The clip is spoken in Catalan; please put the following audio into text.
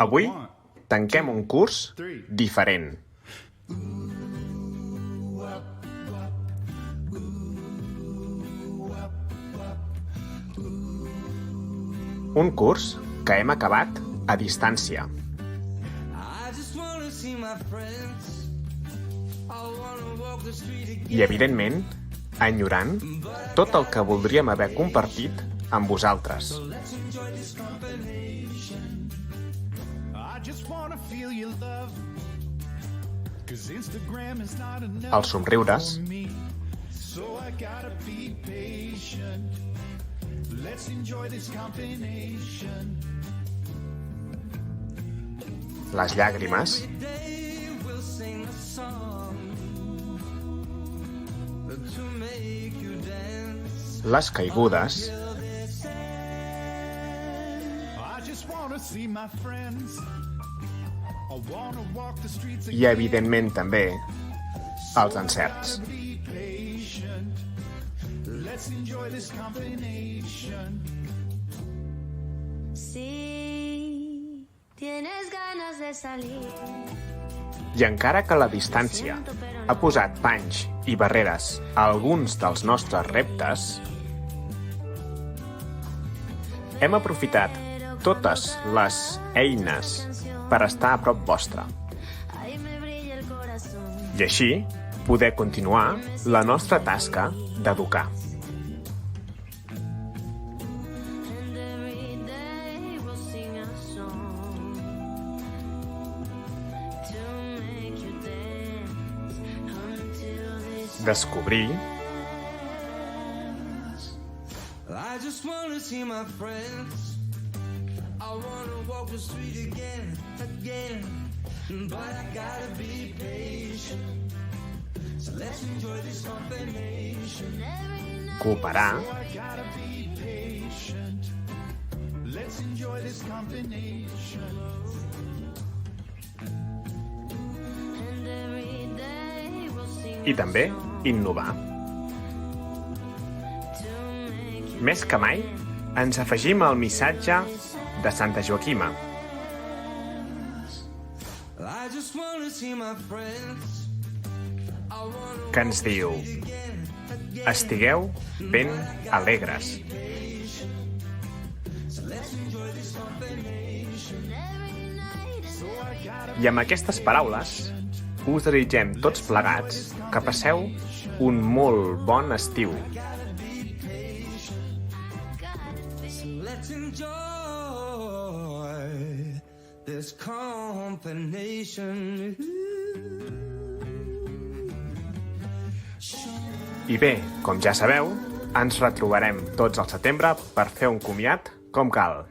Avui tanquem un curs diferent. Un curs que hem acabat a distància. I, evidentment, enyorant tot el que voldríem haver compartit amb vosaltres. Els somriures, les llàgrimes, les caigudes, i, evidentment, també els encerts. I encara que la distància ha posat panys i barreres a alguns dels nostres reptes, hem aprofitat totes les eines per estar a prop vostre. I així poder continuar la nostra tasca d'educar. Descobrir, cooperar, i també innovar. Més que mai, ens afegim al missatge de Santa Joaquima, que ens diu: estigueu ben alegres. I amb aquestes paraules us desitgem tots plegats que passeu un molt bon estiu. I bé, com ja sabeu, ens retrobarem tots al setembre per fer un comiat com cal.